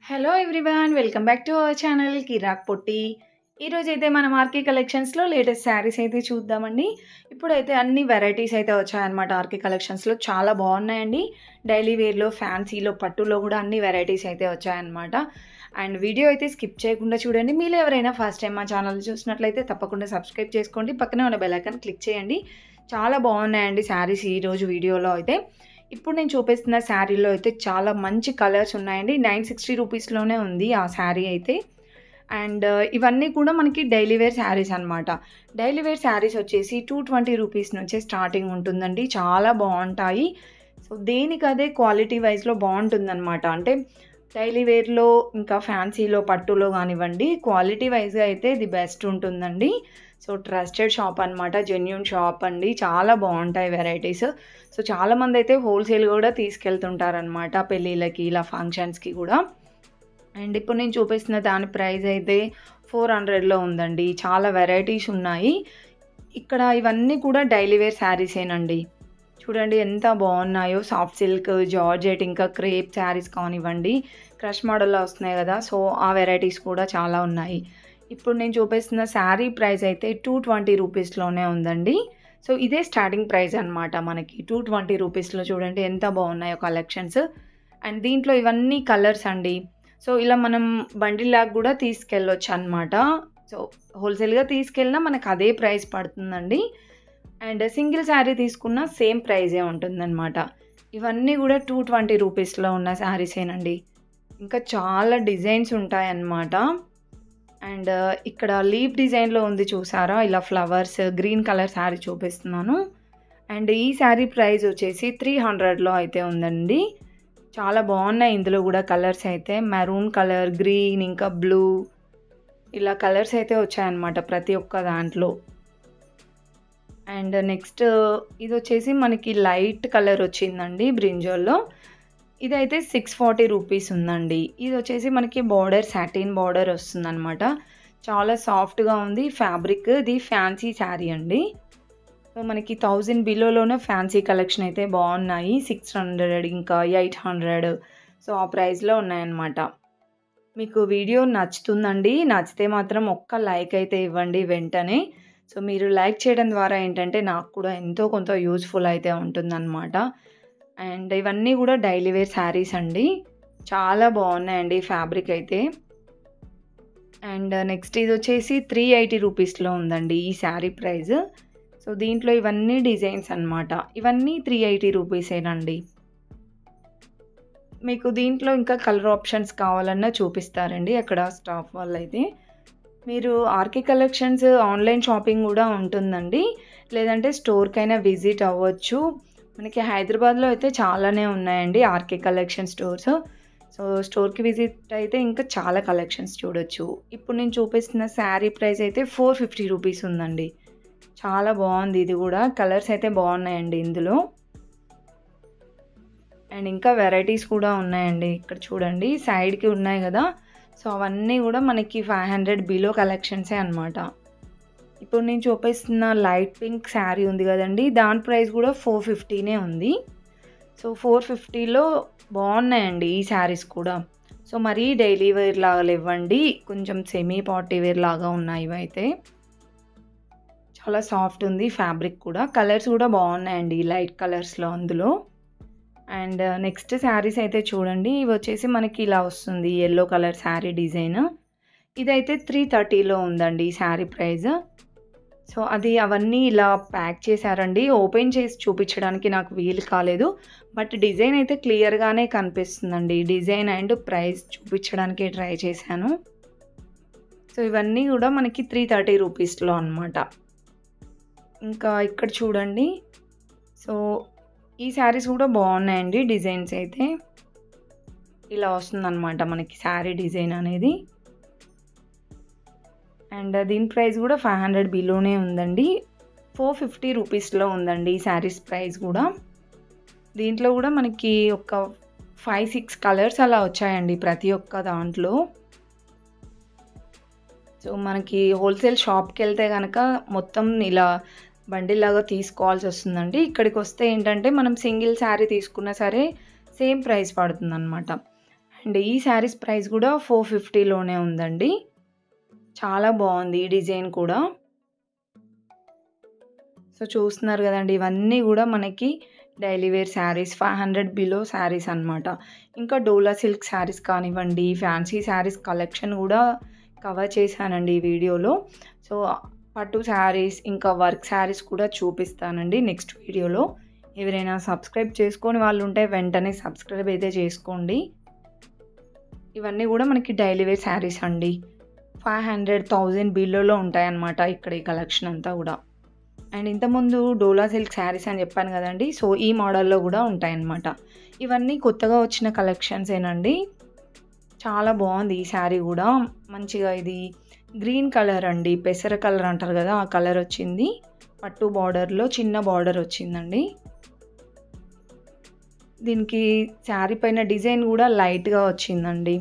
Hello everyone welcome back to our channel Kirak Potti. ఈరోజైతే మనం RK కలెక్షన్స్లో లేటెస్ట్ శారీస్ అయితే చూద్దామండి. ఇప్పుడైతే అన్ని వెరైటీస్ అయితే వచ్చాయన్నమాట. ఆర్కే కలెక్షన్స్లో చాలా బాగున్నాయండి. డైలీ వేర్లో, ఫ్యాన్సీలో, పట్టులో కూడా అన్ని వెరైటీస్ అయితే వచ్చాయన్నమాట. అండ్ వీడియో అయితే స్కిప్ చేయకుండా చూడండి. మీరు ఎవరైనా ఫస్ట్ టైం మా ఛానల్ చూసినట్లయితే తప్పకుండా సబ్స్క్రైబ్ చేసుకోండి. పక్కనే ఉన్న బెల్ ఐకాన్ క్లిక్ చేయండి. చాలా బాగున్నాయండి శారీస్ ఈరోజు వీడియోలో అయితే. ఇప్పుడు నేను చూపిస్తున్న శారీలో అయితే చాలా మంచి కలర్స్ ఉన్నాయండి. 960 రూపీస్లోనే ఉంది ఆ శారీ అయితే. అండ్ ఇవన్నీ కూడా మనకి డైలీ వేర్ శారీస్ అనమాట. డైలీ వేర్ శారీస్ వచ్చేసి 220 రూపీస్ నుంచే స్టార్టింగ్ ఉంటుందండి. చాలా బాగుంటాయి. సో దేనికదే క్వాలిటీ వైజ్లో బాగుంటుందన్నమాట. అంటే డైలీ వేర్లో ఇంకా ఫ్యాన్సీలో, పట్టులో కానివ్వండి, క్వాలిటీ వైజ్గా అయితే ది బెస్ట్ ఉంటుందండి. సో ట్రస్టెడ్ షాప్ అనమాట, జెన్యూన్ షాప్ అండి. చాలా బాగుంటాయి వెరైటీస్. సో చాలామంది అయితే హోల్సేల్ కూడా తీసుకెళ్తుంటారనమాట పెళ్ళిళ్ళకి, ఇలా ఫంక్షన్స్కి కూడా. అండ్ ఇప్పుడు నేను చూపిస్తున్న దాని ప్రైస్ అయితే 400లో ఉందండి. చాలా వెరైటీస్ ఉన్నాయి ఇక్కడ. ఇవన్నీ కూడా డైలీ వేర్ శారీసేనండి. చూడండి ఎంత బాగున్నాయో. సాఫ్ట్ సిల్క్, జార్జెట్, ఇంకా క్రేప్ శారీస్ కానివ్వండి, క్రష్ మోడల్లో వస్తున్నాయి కదా, సో ఆ వెరైటీస్ కూడా చాలా ఉన్నాయి. ఇప్పుడు నేను చూపిస్తున్న శారీ ప్రైస్ అయితే 220 రూపీస్లోనే ఉందండి. సో ఇదే స్టార్టింగ్ ప్రైస్ అనమాట మనకి. 220 రూపీస్లో చూడండి ఎంత బాగున్నాయో కలెక్షన్స్. అండ్ దీంట్లో ఇవన్నీ కలర్స్ అండి. సో ఇలా మనం బండిల్లాగా కూడా తీసుకెళ్ళొచ్చు అనమాట. సో హోల్సేల్గా తీసుకెళ్ళినా మనకు అదే ప్రైస్ పడుతుందండి. అండ్ సింగిల్ శారీ తీసుకున్న సేమ్ ప్రైజే ఉంటుందన్నమాట. ఇవన్నీ కూడా 220 రూపీస్లో ఉన్న శారీసేనండి. ఇంకా చాలా డిజైన్స్ ఉంటాయన్నమాట. అండ్ ఇక్కడ లీఫ్ డిజైన్లో ఉంది చూసారా, ఇలా ఫ్లవర్స్, గ్రీన్ కలర్ శారీ చూపిస్తున్నాను. అండ్ ఈ శారీ ప్రైస్ వచ్చేసి 300లో అయితే ఉందండి. చాలా బాగున్నాయి ఇందులో కూడా కలర్స్ అయితే. మెరూన్ కలర్, గ్రీన్, ఇంకా బ్లూ, ఇలా కలర్స్ అయితే వచ్చాయన్నమాట ప్రతి ఒక్క దాంట్లో. అండ్ నెక్స్ట్ ఇది వచ్చేసి మనకి లైట్ కలర్ వచ్చిందండి బ్రింజోల్లో. ఇదైతే 640 రూపీస్ ఉందండి. ఇది వచ్చేసి మనకి బార్డర్, సాటిన్ బార్డర్ వస్తుందన్నమాట. చాలా సాఫ్ట్గా ఉంది ఫ్యాబ్రిక్. ఇది ఫ్యాన్సీ శారీ అండి. సో మనకి 1000 బిలోలోనే ఫ్యాన్సీ కలెక్షన్ అయితే బాగున్నాయి. 600, ఇంకా 800, సో ఆ ప్రైస్లో ఉన్నాయన్నమాట. మీకు వీడియో నచ్చుతుందండి. నచ్చితే మాత్రం ఒక్క లైక్ అయితే ఇవ్వండి వెంటనే. సో మీరు లైక్ చేయడం ద్వారా ఏంటంటే నాకు కూడా ఎంతో కొంత యూజ్ఫుల్ అయితే ఉంటుందన్నమాట. అండ్ ఇవన్నీ కూడా డైలీ వేర్ శారీస్ అండి. చాలా బాగున్నాయండి ఫ్యాబ్రిక్ అయితే. అండ్ నెక్స్ట్ ఇది వచ్చేసి 380 రూపీస్లో ఉందండి ఈ శారీ ప్రైస్. సో దీంట్లో ఇవన్నీ డిజైన్స్ అనమాట. ఇవన్నీ 380 రూపీసేనండి. మీకు దీంట్లో ఇంకా కలర్ ఆప్షన్స్ కావాలన్నా చూపిస్తారండి అక్కడ స్టాఫ్ వాళ్ళు అయితే. మీరు ఆర్కే కలెక్షన్స్ ఆన్లైన్ షాపింగ్ కూడా ఉంటుందండి, లేదంటే స్టోర్కైనా విజిట్ అవ్వచ్చు. మనకి హైదరాబాద్లో అయితే చాలానే ఉన్నాయండి ఆర్కే కలెక్షన్ స్టోర్స్. సో స్టోర్కి విజిట్ అయితే ఇంకా చాలా కలెక్షన్స్ చూడొచ్చు. ఇప్పుడు నేను చూపిస్తున్న శారీ ప్రైస్ అయితే 450 రూపీస్ ఉందండి. చాలా బాగుంది ఇది కూడా. కలర్స్ అయితే బాగున్నాయండి ఇందులో. అండ్ ఇంకా వెరైటీస్ కూడా ఉన్నాయండి. ఇక్కడ చూడండి సైడ్కి ఉన్నాయి కదా, సో అవన్నీ కూడా మనకి 500 బిలో కలెక్షన్సే అనమాట. ఇప్పుడు నేను చూపిస్తున్న లైట్ పింక్ శారీ ఉంది కదండి, దాని ప్రైస్ కూడా 450నే ఉంది. సో 450లో బాగున్నాయండి ఈ శారీస్ కూడా. సో మరీ డైలీ వేర్ లాగా ఇవ్వండి, కొంచెం సెమీ పార్టీ వేర్ లాగా ఉన్నాయి ఇవైతే. చాలా సాఫ్ట్ ఉంది ఫ్యాబ్రిక్ కూడా. కలర్స్ కూడా బాగున్నాయండి లైట్ కలర్స్లో అందులో. అండ్ నెక్స్ట్ శారీస్ అయితే చూడండి. ఇవి వచ్చేసి మనకి ఇలా వస్తుంది ఎల్లో కలర్ శారీ డిజైన్. ఇదైతే 330లో ఉందండి ఈ శారీ ప్రైస్. సో అది అవన్నీ ఇలా ప్యాక్ చేశారండి. ఓపెన్ చేసి చూపించడానికి నాకు వీలు కాలేదు, బట్ డిజైన్ అయితే క్లియర్గానే కనిపిస్తుందండి. డిజైన్ అండ్ ప్రైస్ చూపించడానికి ట్రై చేశాను. సో ఇవన్నీ కూడా మనకి 330 రూపీస్లో అనమాట. ఇంకా ఇక్కడ చూడండి. సో ఈ శారీస్ కూడా బాగున్నాయండి. డిజైన్స్ అయితే ఇలా వస్తుందన్నమాట మనకి శారీ డిజైన్ అనేది. అండ్ దీని ప్రైస్ కూడా 500 బిలోనే ఉందండి. 450 రూపీస్లో ఉందండి ఈ శారీస్ ప్రైస్ కూడా. దీంట్లో కూడా మనకి ఒక 5-6 కలర్స్ అలా వచ్చాయండి ప్రతి ఒక్క దాంట్లో. సో మనకి హోల్సేల్ షాప్కి వెళ్తే కనుక మొత్తం ఇలా బండిల్లాగా తీసుకోవాల్సి వస్తుందండి. ఇక్కడికి వస్తే ఏంటంటే మనం సింగిల్ శారీ తీసుకున్నా సరే సేమ్ ప్రైస్ పడుతుందన్నమాట. అండ్ ఈ శారీస్ ప్రైస్ కూడా 450లోనే ఉందండి. చాలా బాగుంది ఈ డిజైన్ కూడా. సో చూస్తున్నారు కదండి, ఇవన్నీ కూడా మనకి daily wear saris, 500 below saris అనమాట. ఇంకా డోలా సిల్క్ శారీస్ కానివ్వండి, ఫ్యాన్సీ శారీస్ కలెక్షన్ కూడా కవర్ చేశానండి ఈ వీడియోలో. సో పట్టు శారీస్ ఇంకా వర్క్ శారీస్ కూడా చూపిస్తానండి నెక్స్ట్ వీడియోలో. ఎవరైనా సబ్స్క్రైబ్ చేసుకొని వాళ్ళు ఉంటే వెంటనే సబ్స్క్రైబ్ అయితే చేసుకోండి. ఇవన్నీ కూడా మనకి డైలీ వేర్ శారీస్ అండి. 500,000 బిలోలో ఉంటాయన్నమాట ఇక్కడ ఈ కలెక్షన్ అంతా కూడా. అండ్ ఇంతకుముందు డోలా సిల్క్ శారీస్ అని చెప్పాను కదండి, సో ఈ మోడల్లో కూడా ఉంటాయన్నమాట. ఇవన్నీ కొత్తగా వచ్చిన కలెక్షన్సేనండి. చాలా బాగుంది ఈ శారీ కూడా. మంచిగా ఇది గ్రీన్ కలర్ అండి, పెసర కలర్ అంటారు కదా, ఆ కలర్ వచ్చింది. పట్టు బార్డర్లో చిన్న బార్డర్ వచ్చిందండి. దీనికి శారీ పైన డిజైన్ కూడా లైట్గా వచ్చిందండి.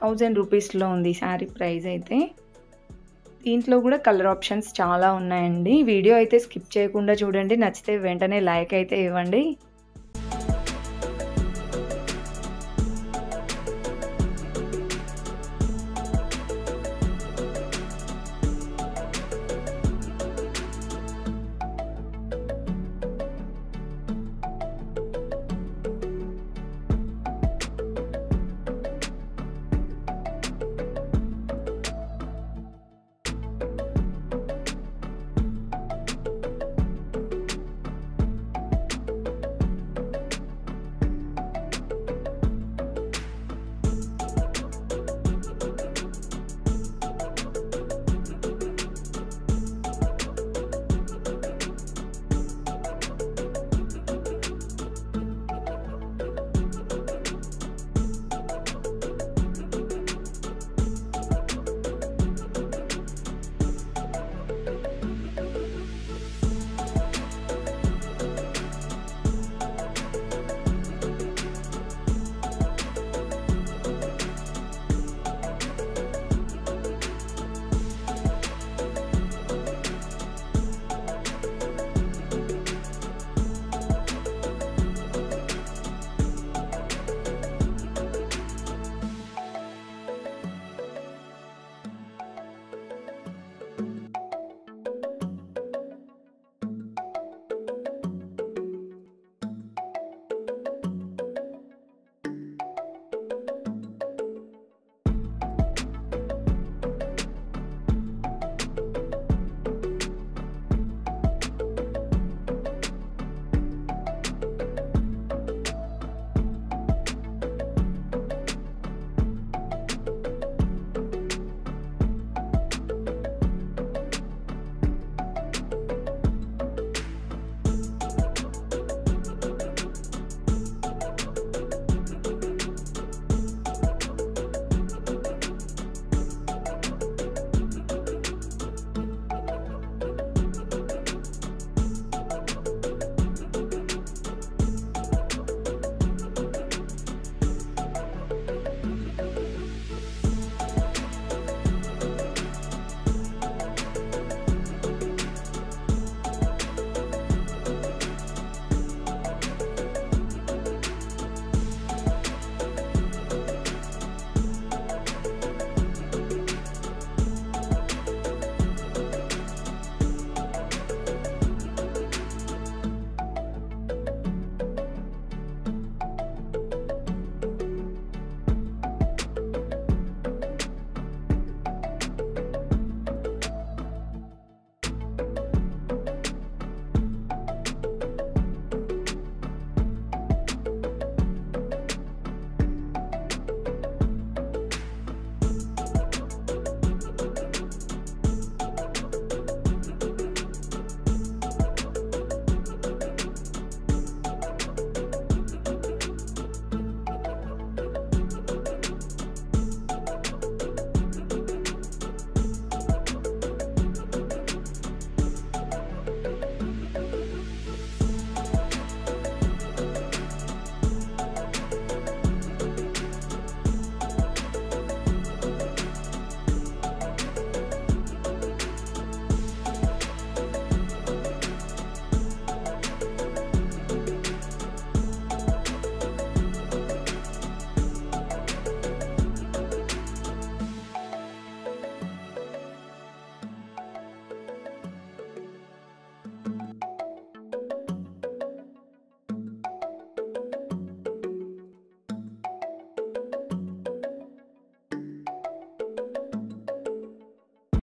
1000 రూపీస్లో ఉంది శారీ ప్రైస్ అయితే. దీంట్లో కూడా కలర్ ఆప్షన్స్ చాలా ఉన్నాయండి. వీడియో అయితే స్కిప్ చేయకుండా చూడండి. నచ్చితే వెంటనే లైక్ అయితే ఇవ్వండి.